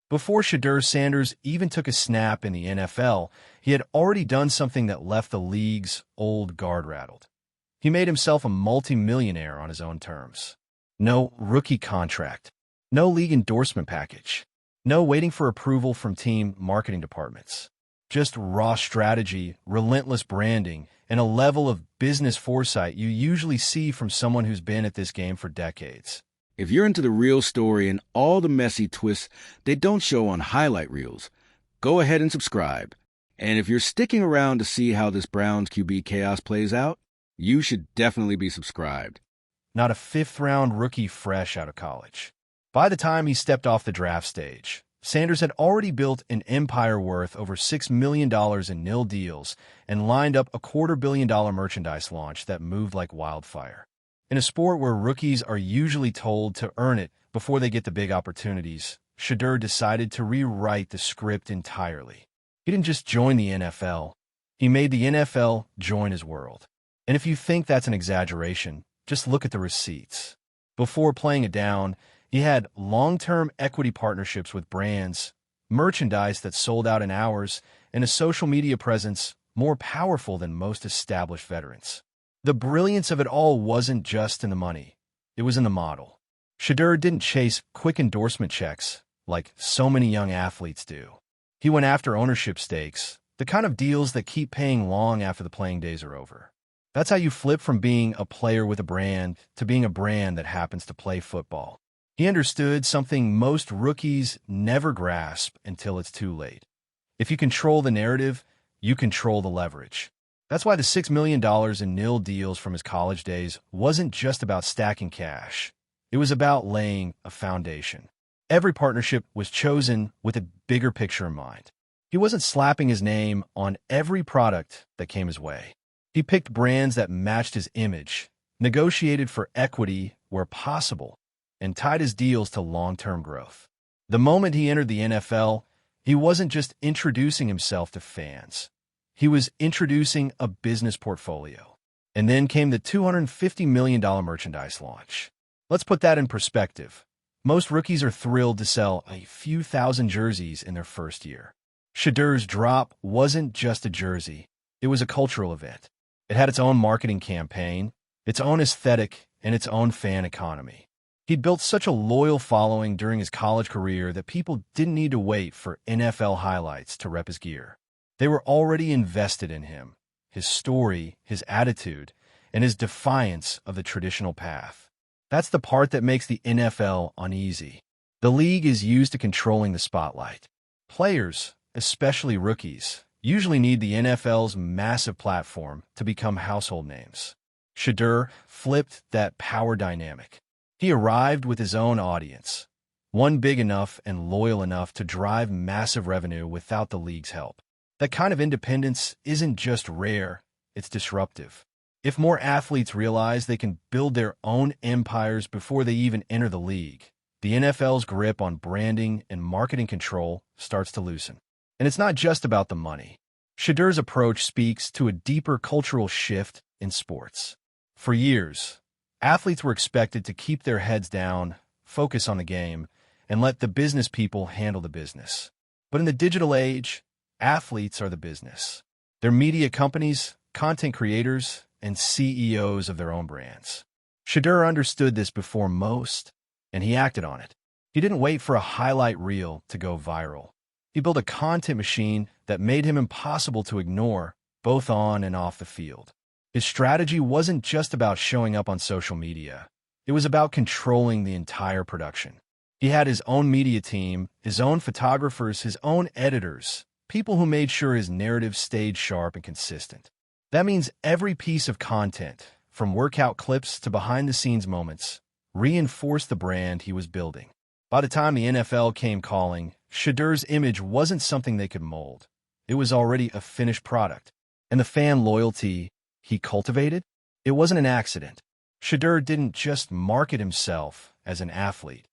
Before Shedeur Sanders even took a snap in the NFL, he had already done something that left the league's old guard rattled. He made himself a multi-millionaire on his own terms. No rookie contract. No league endorsement package. No waiting for approval from team marketing departments. Just raw strategy, relentless branding, and a level of business foresight you usually see from someone who's been at this game for decades. If you're into the real story and all the messy twists they don't show on highlight reels, go ahead and subscribe. And if you're sticking around to see how this Browns QB chaos plays out, you should definitely be subscribed. Not a fifth-round rookie fresh out of college. By the time he stepped off the draft stage, Sanders had already built an empire worth over $6 million in nil deals and lined up a $250 million merchandise launch that moved like wildfire. In a sport where rookies are usually told to earn it before they get the big opportunities, Shedeur decided to rewrite the script entirely. He didn't just join the NFL, he made the NFL join his world. And if you think that's an exaggeration, just look at the receipts. Before playing it down, he had long-term equity partnerships with brands, merchandise that sold out in hours, and a social media presence more powerful than most established veterans. The brilliance of it all wasn't just in the money. It was in the model. Shedeur didn't chase quick endorsement checks like so many young athletes do. He went after ownership stakes, the kind of deals that keep paying long after the playing days are over. That's how you flip from being a player with a brand to being a brand that happens to play football. He understood something most rookies never grasp until it's too late. If you control the narrative, you control the leverage. That's why the $6 million in nil deals from his college days wasn't just about stacking cash. It was about laying a foundation. Every partnership was chosen with a bigger picture in mind. He wasn't slapping his name on every product that came his way. He picked brands that matched his image, negotiated for equity where possible, and tied his deals to long-term growth. The moment he entered the NFL, he wasn't just introducing himself to fans. He was introducing a business portfolio. And then came the $250 million merchandise launch. Let's put that in perspective. Most rookies are thrilled to sell a few thousand jerseys in their first year. Shedeur's drop wasn't just a jersey. It was a cultural event. It had its own marketing campaign, its own aesthetic, and its own fan economy. He'd built such a loyal following during his college career that people didn't need to wait for NFL highlights to rep his gear. They were already invested in him, his story, his attitude, and his defiance of the traditional path. That's the part that makes the NFL uneasy. The league is used to controlling the spotlight. Players, especially rookies, usually need the NFL's massive platform to become household names. Shedeur flipped that power dynamic. He arrived with his own audience, one big enough and loyal enough to drive massive revenue without the league's help. That kind of independence isn't just rare, it's disruptive. If more athletes realize they can build their own empires before they even enter the league, the NFL's grip on branding and marketing control starts to loosen. And it's not just about the money. Shedeur's approach speaks to a deeper cultural shift in sports. For years, athletes were expected to keep their heads down, focus on the game, and let the business people handle the business. But in the digital age, athletes are the business. They're media companies, content creators, and CEOs of their own brands. Shedeur understood this before most, and he acted on it. He didn't wait for a highlight reel to go viral. He built a content machine that made him impossible to ignore, both on and off the field. His strategy wasn't just about showing up on social media. It was about controlling the entire production. He had his own media team, his own photographers, his own editors, people who made sure his narrative stayed sharp and consistent. That means every piece of content, from workout clips to behind-the-scenes moments, reinforced the brand he was building. By the time the NFL came calling, Shedeur's image wasn't something they could mold. It was already a finished product. And the fan loyalty he cultivated, it wasn't an accident. Shedeur didn't just market himself as an athlete.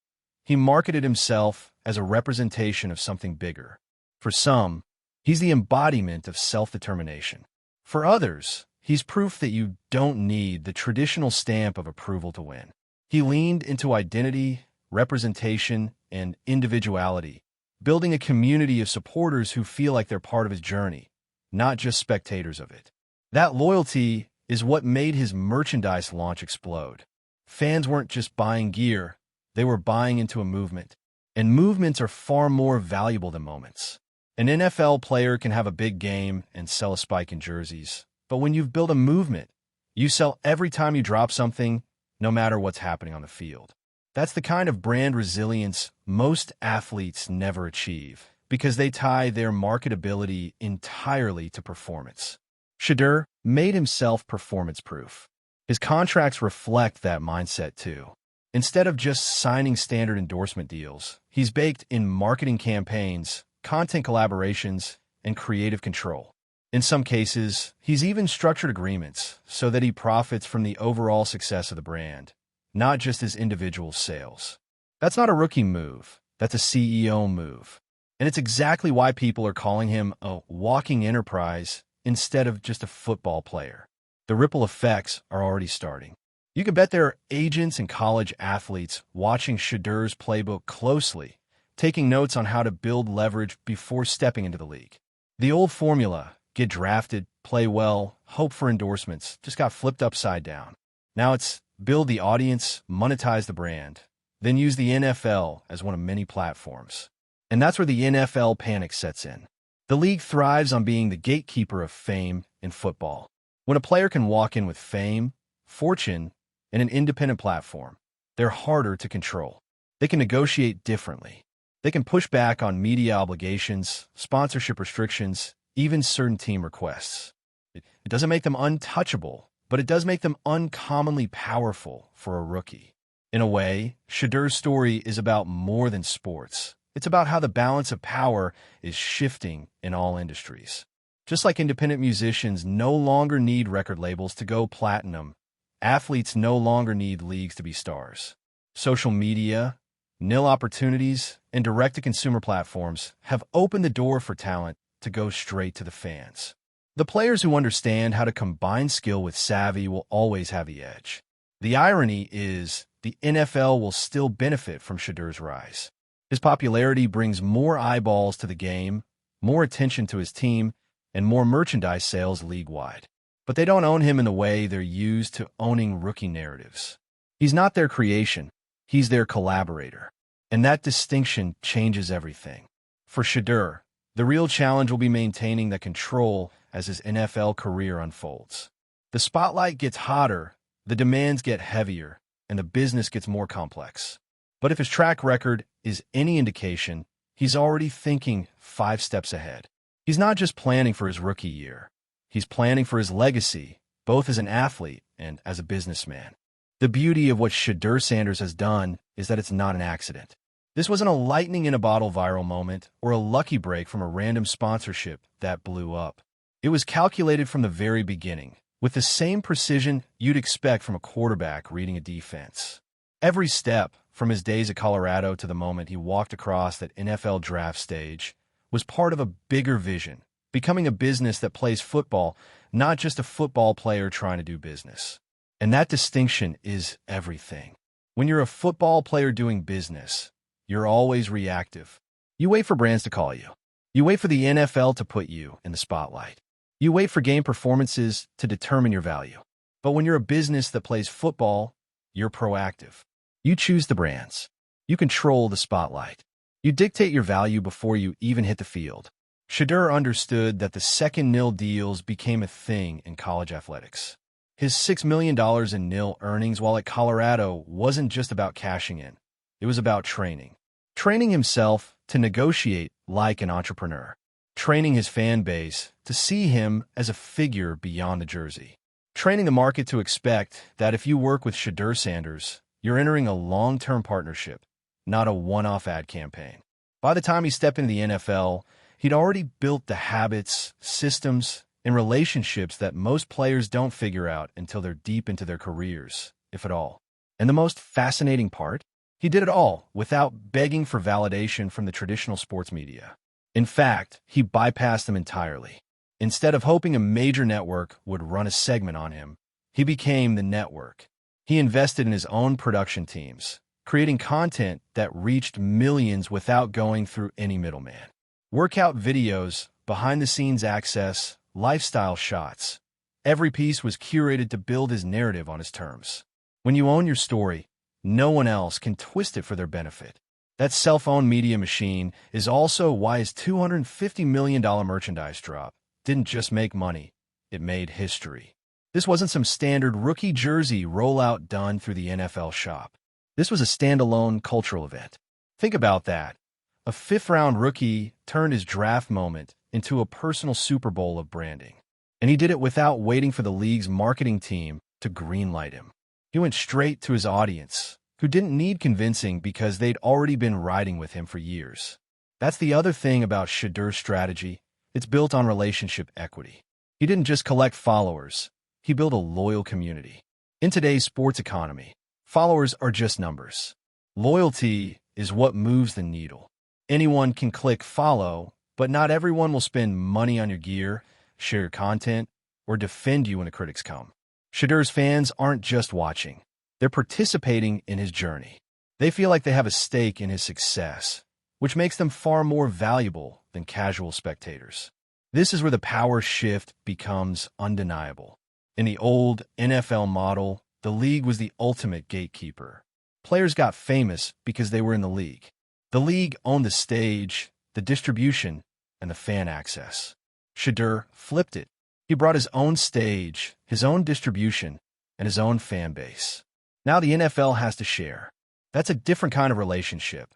He marketed himself as a representation of something bigger. For some, he's the embodiment of self-determination. For others, he's proof that you don't need the traditional stamp of approval to win. He leaned into identity, representation, and individuality, building a community of supporters who feel like they're part of his journey, not just spectators of it. That loyalty is what made his merchandise launch explode. Fans weren't just buying gear, they were buying into a movement. And movements are far more valuable than moments. An NFL player can have a big game and sell a spike in jerseys, but when you've built a movement, you sell every time you drop something, no matter what's happening on the field. That's the kind of brand resilience most athletes never achieve, because they tie their marketability entirely to performance. Shedeur made himself performance-proof. His contracts reflect that mindset too. Instead of just signing standard endorsement deals, he's baked in marketing campaigns, content collaborations, and creative control. In some cases, he's even structured agreements so that he profits from the overall success of the brand, not just his individual sales. That's not a rookie move, that's a CEO move. And it's exactly why people are calling him a walking enterprise instead of just a football player. The ripple effects are already starting. You can bet there are agents and college athletes watching Shedeur's playbook closely, taking notes on how to build leverage before stepping into the league. The old formula, get drafted, play well, hope for endorsements, just got flipped upside down. Now it's build the audience, monetize the brand, then use the NFL as one of many platforms. And that's where the NFL panic sets in. The league thrives on being the gatekeeper of fame in football. When a player can walk in with fame, fortune, and an independent platform, they're harder to control. They can negotiate differently. They can push back on media obligations, sponsorship restrictions, even certain team requests. It doesn't make them untouchable, but it does make them uncommonly powerful for a rookie. In a way, Shedeur's story is about more than sports. It's about how the balance of power is shifting in all industries. Just like independent musicians no longer need record labels to go platinum, athletes no longer need leagues to be stars. Social media, nil opportunities, and direct-to-consumer platforms have opened the door for talent to go straight to the fans. The players who understand how to combine skill with savvy will always have the edge. The irony is the NFL will still benefit from Shedeur's rise. His popularity brings more eyeballs to the game, more attention to his team, and more merchandise sales league-wide. But they don't own him in the way they're used to owning rookie narratives. He's not their creation, he's their collaborator. And that distinction changes everything. For Shedeur, the real challenge will be maintaining that control as his NFL career unfolds. The spotlight gets hotter, the demands get heavier, and the business gets more complex. But if his track record is any indication, he's already thinking 5 steps ahead. He's not just planning for his rookie year. He's planning for his legacy, both as an athlete and as a businessman. The beauty of what Shedeur Sanders has done is that it's not an accident. This wasn't a lightning-in-a-bottle viral moment or a lucky break from a random sponsorship that blew up. It was calculated from the very beginning, with the same precision you'd expect from a quarterback reading a defense. Every step, from his days at Colorado to the moment he walked across that NFL draft stage, was part of a bigger vision, becoming a business that plays football, not just a football player trying to do business. And that distinction is everything. When you're a football player doing business, you're always reactive. You wait for brands to call you. You wait for the NFL to put you in the spotlight. You wait for game performances to determine your value. But when you're a business that plays football, you're proactive. You choose the brands. You control the spotlight. You dictate your value before you even hit the field. Shedeur understood that the second nil deals became a thing in college athletics. His $6 million in nil earnings while at Colorado wasn't just about cashing in. It was about training. Training himself to negotiate like an entrepreneur. Training his fan base to see him as a figure beyond the jersey. Training the market to expect that if you work with Shedeur Sanders, you're entering a long-term partnership, not a one-off ad campaign. By the time he stepped into the NFL, he'd already built the habits, systems, and relationships that most players don't figure out until they're deep into their careers, if at all. And the most fascinating part? He did it all without begging for validation from the traditional sports media. In fact, he bypassed them entirely. Instead of hoping a major network would run a segment on him, he became the network. He invested in his own production teams, creating content that reached millions without going through any middleman. Workout videos, behind-the-scenes access, lifestyle shots. Every piece was curated to build his narrative on his terms. When you own your story, no one else can twist it for their benefit. That self-owned media machine is also why his $250 million merchandise drop didn't just make money, it made history. This wasn't some standard rookie jersey rollout done through the NFL shop. This was a standalone cultural event. Think about that. A fifth-round rookie turned his draft moment into a personal Super Bowl of branding. And he did it without waiting for the league's marketing team to greenlight him. He went straight to his audience, who didn't need convincing because they'd already been riding with him for years. That's the other thing about Shedeur's strategy. It's built on relationship equity. He didn't just collect followers. He built a loyal community. In today's sports economy, followers are just numbers. Loyalty is what moves the needle. Anyone can click follow, but not everyone will spend money on your gear, share your content, or defend you when the critics come. Shedeur's fans aren't just watching. They're participating in his journey. They feel like they have a stake in his success, which makes them far more valuable than casual spectators. This is where the power shift becomes undeniable. In the old NFL model, the league was the ultimate gatekeeper. Players got famous because they were in the league. The league owned the stage, the distribution, and the fan access. Shedeur flipped it. He brought his own stage, his own distribution, and his own fan base. Now the NFL has to share. That's a different kind of relationship.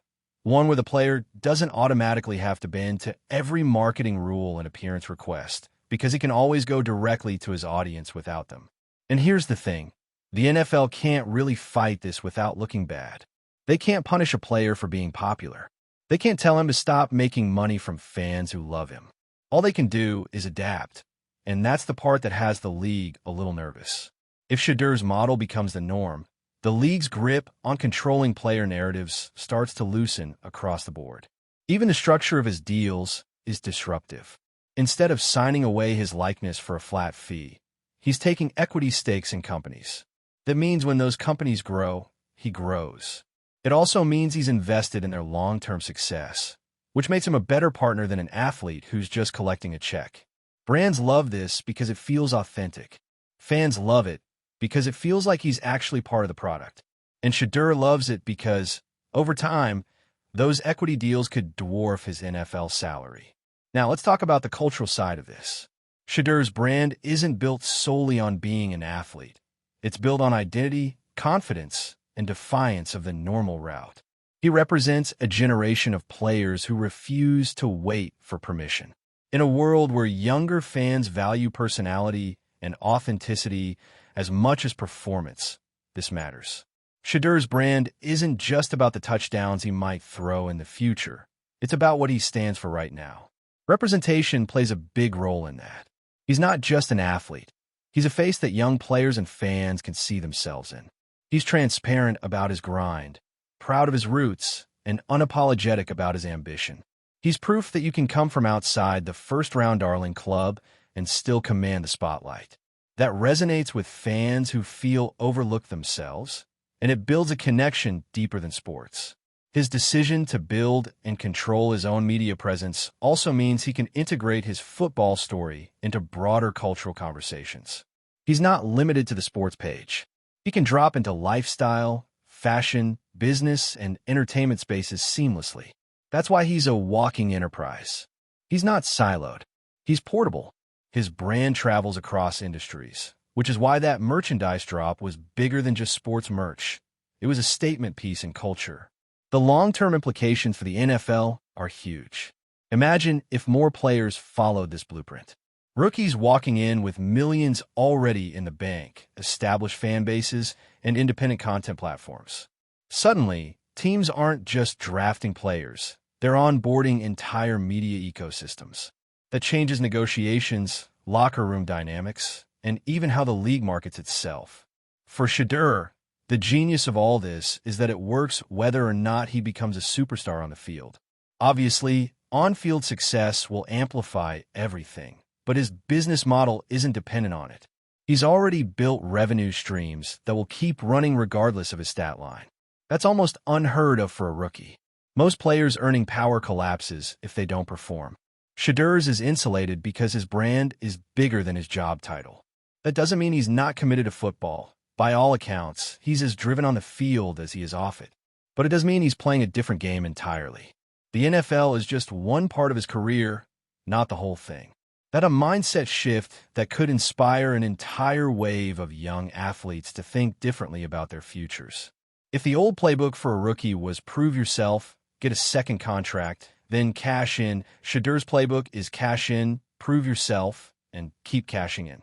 One where the player doesn't automatically have to bend to every marketing rule and appearance request, because he can always go directly to his audience without them. And here's the thing. The NFL can't really fight this without looking bad. They can't punish a player for being popular. They can't tell him to stop making money from fans who love him. All they can do is adapt, and that's the part that has the league a little nervous. If Shedeur's model becomes the norm, the league's grip on controlling player narratives starts to loosen across the board. Even the structure of his deals is disruptive. Instead of signing away his likeness for a flat fee, he's taking equity stakes in companies. That means when those companies grow, he grows. It also means he's invested in their long-term success, which makes him a better partner than an athlete who's just collecting a check. Brands love this because it feels authentic. Fans love it because it feels like he's actually part of the product. And Shedeur loves it because, over time, those equity deals could dwarf his NFL salary. Now, let's talk about the cultural side of this. Shedeur's brand isn't built solely on being an athlete. It's built on identity, confidence, and defiance of the normal route. He represents a generation of players who refuse to wait for permission. In a world where younger fans value personality and authenticity as much as performance, this matters. Shedeur's brand isn't just about the touchdowns he might throw in the future. It's about what he stands for right now. Representation plays a big role in that. He's not just an athlete. He's a face that young players and fans can see themselves in. He's transparent about his grind, proud of his roots, and unapologetic about his ambition. He's proof that you can come from outside the first-round darling club and still command the spotlight. That resonates with fans who feel overlooked themselves, and it builds a connection deeper than sports. His decision to build and control his own media presence also means he can integrate his football story into broader cultural conversations. He's not limited to the sports page. He can drop into lifestyle, fashion, business, and entertainment spaces seamlessly. That's why he's a walking enterprise. He's not siloed. He's portable. His brand travels across industries, which is why that merchandise drop was bigger than just sports merch. It was a statement piece in culture. The long-term implications for the NFL are huge. Imagine if more players followed this blueprint. Rookies walking in with millions already in the bank, established fan bases, and independent content platforms. Suddenly, teams aren't just drafting players. They're onboarding entire media ecosystems. That changes negotiations, locker room dynamics, and even how the league markets itself. For Shedeur, the genius of all this is that it works whether or not he becomes a superstar on the field. Obviously, on-field success will amplify everything, but his business model isn't dependent on it. He's already built revenue streams that will keep running regardless of his stat line. That's almost unheard of for a rookie. Most players' earning power collapses if they don't perform. Shedeur's is insulated because his brand is bigger than his job title. That doesn't mean he's not committed to football. By all accounts, he's as driven on the field as he is off it. But it does mean he's playing a different game entirely. The NFL is just one part of his career, not the whole thing. That's a mindset shift that could inspire an entire wave of young athletes to think differently about their futures. If the old playbook for a rookie was prove yourself, get a second contract, then cash in, Shedeur's playbook is cash in, prove yourself, and keep cashing in.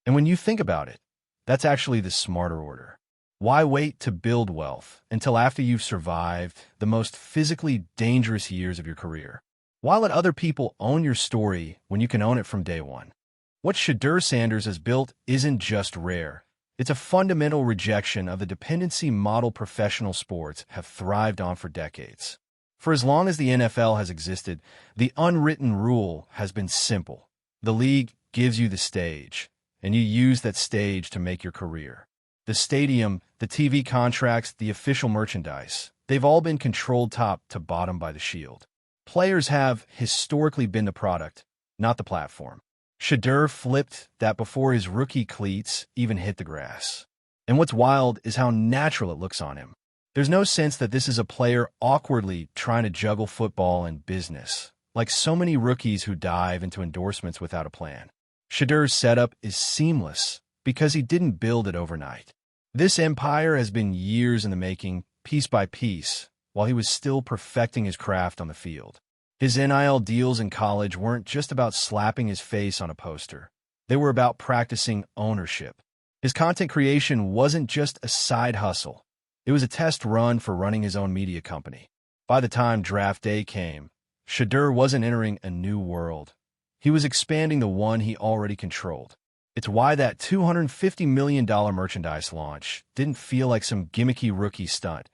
And when you think about it, that's actually the smarter order. Why wait to build wealth until after you've survived the most physically dangerous years of your career? Why let other people own your story when you can own it from day one? What Shedeur Sanders has built isn't just rare. It's a fundamental rejection of the dependency model professional sports have thrived on for decades. For as long as the NFL has existed, the unwritten rule has been simple. The league gives you the stage, and you use that stage to make your career. The stadium, the TV contracts, the official merchandise, they've all been controlled top to bottom by the Shield. Players have historically been the product, not the platform. Shedeur flipped that before his rookie cleats even hit the grass. And what's wild is how natural it looks on him. There's no sense that this is a player awkwardly trying to juggle football and business, like so many rookies who dive into endorsements without a plan. Shedeur's setup is seamless because he didn't build it overnight. This empire has been years in the making, piece by piece, while he was still perfecting his craft on the field. His NIL deals in college weren't just about slapping his face on a poster. They were about practicing ownership. His content creation wasn't just a side hustle. It was a test run for running his own media company. By the time draft day came, Shedeur wasn't entering a new world. He was expanding the one he already controlled. It's why that $250 million merchandise launch didn't feel like some gimmicky rookie stunt.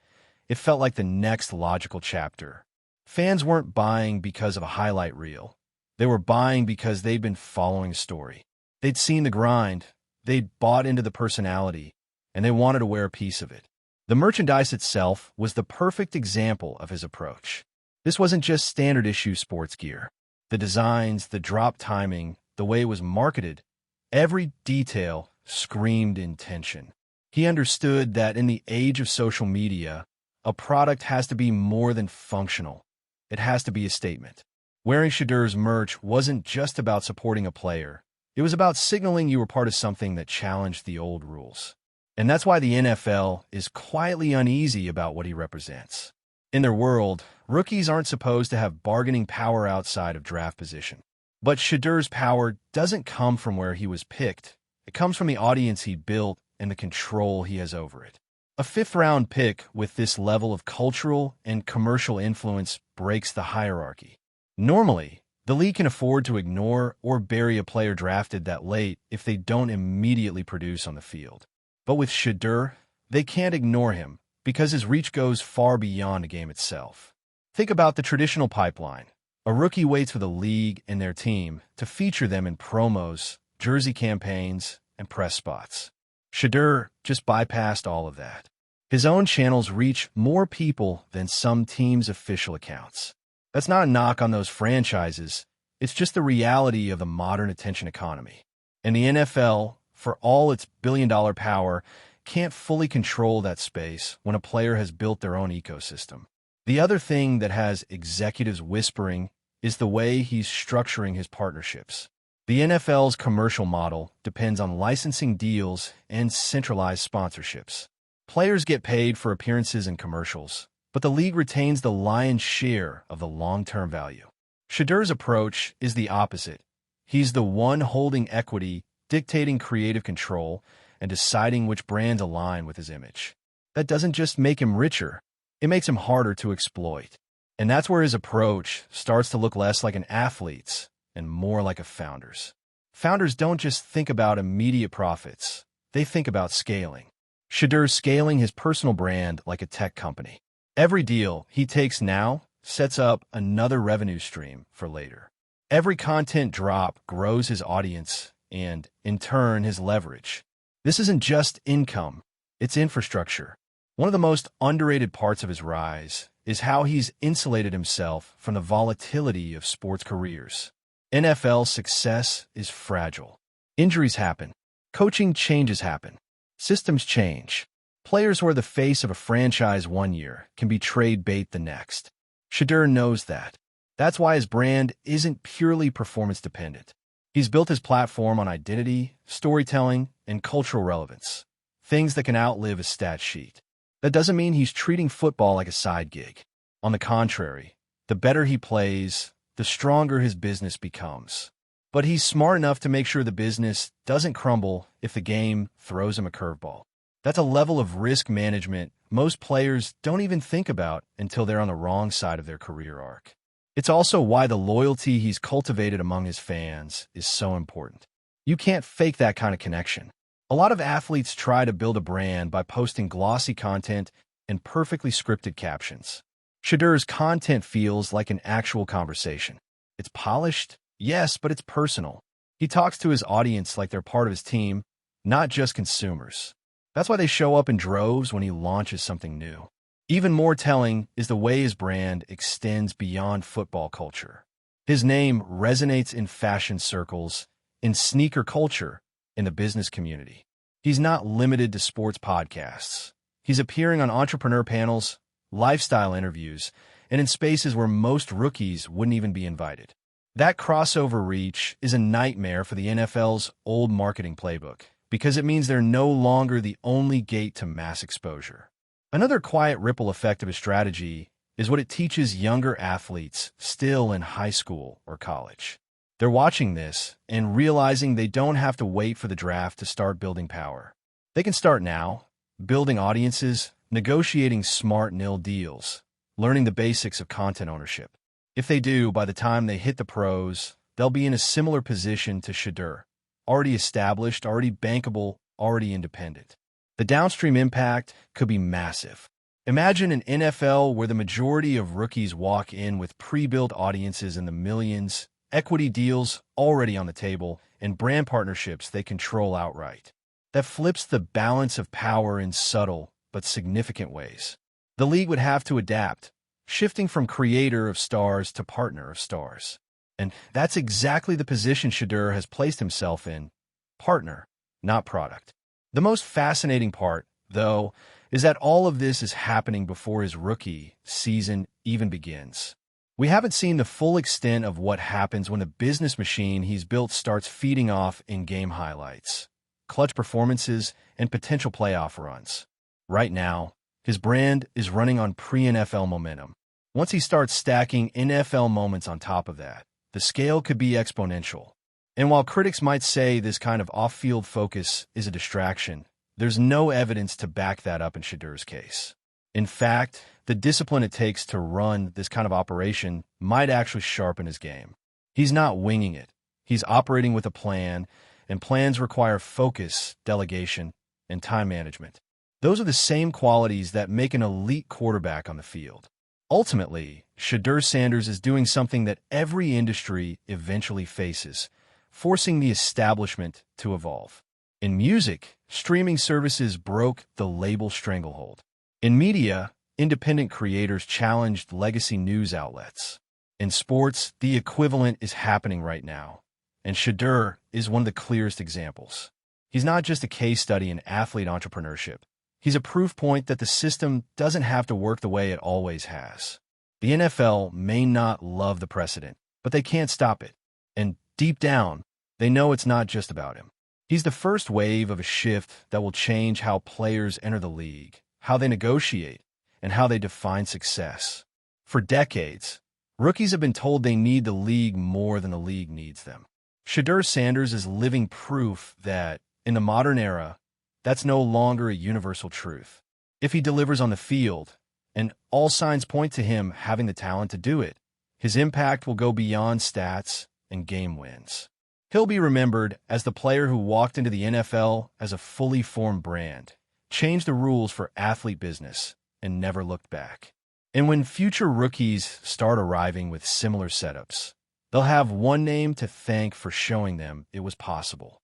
It felt like the next logical chapter. Fans weren't buying because of a highlight reel. They were buying because they'd been following a story. They'd seen the grind, they'd bought into the personality, and they wanted to wear a piece of it. The merchandise itself was the perfect example of his approach. This wasn't just standard issue sports gear. The designs, the drop timing, the way it was marketed, every detail screamed intention. He understood that in the age of social media, a product has to be more than functional. It has to be a statement. Wearing Shedeur's merch wasn't just about supporting a player. It was about signaling you were part of something that challenged the old rules. And that's why the NFL is quietly uneasy about what he represents. In their world, rookies aren't supposed to have bargaining power outside of draft position. But Shedeur's power doesn't come from where he was picked. It comes from the audience he built and the control he has over it. A fifth-round pick with this level of cultural and commercial influence breaks the hierarchy. Normally, the league can afford to ignore or bury a player drafted that late if they don't immediately produce on the field. But with Shedeur, they can't ignore him because his reach goes far beyond the game itself. Think about the traditional pipeline. A rookie waits for the league and their team to feature them in promos, jersey campaigns, and press spots. Shedeur just bypassed all of that. His own channels reach more people than some teams' official accounts. That's not a knock on those franchises. It's just the reality of the modern attention economy. And the NFL, for all its billion-dollar power, can't fully control that space when a player has built their own ecosystem. The other thing that has executives whispering is the way he's structuring his partnerships. The NFL's commercial model depends on licensing deals and centralized sponsorships. Players get paid for appearances and commercials, but the league retains the lion's share of the long-term value. Shedeur's approach is the opposite. He's the one holding equity, dictating creative control, and deciding which brands align with his image. That doesn't just make him richer, it makes him harder to exploit. And that's where his approach starts to look less like an athlete's and more like a founder's. Founders don't just think about immediate profits, they think about scaling. Shedeur's scaling his personal brand like a tech company. Every deal he takes now sets up another revenue stream for later. Every content drop grows his audience and, in turn, his leverage. This isn't just income, it's infrastructure. One of the most underrated parts of his rise is how he's insulated himself from the volatility of sports careers. NFL success is fragile. Injuries happen. Coaching changes happen. Systems change. Players who are the face of a franchise one year can be trade bait the next. Shedeur knows that. That's why his brand isn't purely performance-dependent. He's built his platform on identity, storytelling, and cultural relevance, things that can outlive a stat sheet. That doesn't mean he's treating football like a side gig. On the contrary, the better he plays, the stronger his business becomes. But he's smart enough to make sure the business doesn't crumble if the game throws him a curveball. That's a level of risk management most players don't even think about until they're on the wrong side of their career arc. It's also why the loyalty he's cultivated among his fans is so important. You can't fake that kind of connection. A lot of athletes try to build a brand by posting glossy content and perfectly scripted captions. Shedeur's content feels like an actual conversation. It's polished, yes, but it's personal. He talks to his audience like they're part of his team, not just consumers. That's why they show up in droves when he launches something new. Even more telling is the way his brand extends beyond football culture. His name resonates in fashion circles, in sneaker culture, in the business community. He's not limited to sports podcasts. He's appearing on entrepreneur panels, lifestyle interviews, and in spaces where most rookies wouldn't even be invited. That crossover reach is a nightmare for the NFL's old marketing playbook, because it means they're no longer the only gate to mass exposure. Another quiet ripple effect of his strategy is what it teaches younger athletes still in high school or college. They're watching this and realizing they don't have to wait for the draft to start building power. They can start now, building audiences, negotiating smart nil deals, learning the basics of content ownership. If they do, by the time they hit the pros, they'll be in a similar position to Shedeur, already established, already bankable, already independent. The downstream impact could be massive. Imagine an NFL where the majority of rookies walk in with pre-built audiences in the millions, equity deals already on the table, and brand partnerships they control outright. That flips the balance of power in subtle but significant ways. The league would have to adapt, shifting from creator of stars to partner of stars. And that's exactly the position Shedeur has placed himself in: partner, not product. The most fascinating part, though, is that all of this is happening before his rookie season even begins. We haven't seen the full extent of what happens when the business machine he's built starts feeding off in-game highlights, clutch performances, and potential playoff runs. Right now, his brand is running on pre-NFL momentum. Once he starts stacking NFL moments on top of that, the scale could be exponential. And while critics might say this kind of off-field focus is a distraction, there's no evidence to back that up in Shedeur's case. In fact, the discipline it takes to run this kind of operation might actually sharpen his game. He's not winging it. He's operating with a plan, and plans require focus, delegation, and time management. Those are the same qualities that make an elite quarterback on the field. Ultimately, Shedeur Sanders is doing something that every industry eventually faces: forcing the establishment to evolve. In music, streaming services broke the label stranglehold. In media, independent creators challenged legacy news outlets. In sports, the equivalent is happening right now, and Shedeur is one of the clearest examples. He's not just a case study in athlete entrepreneurship. He's a proof point that the system doesn't have to work the way it always has. The NFL may not love the precedent, but they can't stop it. And deep down, they know it's not just about him. He's the first wave of a shift that will change how players enter the league, how they negotiate, and how they define success. For decades, rookies have been told they need the league more than the league needs them. Shedeur Sanders is living proof that, in the modern era, that's no longer a universal truth. If he delivers on the field, and all signs point to him having the talent to do it, his impact will go beyond stats and game wins. He'll be remembered as the player who walked into the NFL as a fully formed brand, changed the rules for athlete business, and never looked back. And when future rookies start arriving with similar setups, they'll have one name to thank for showing them it was possible.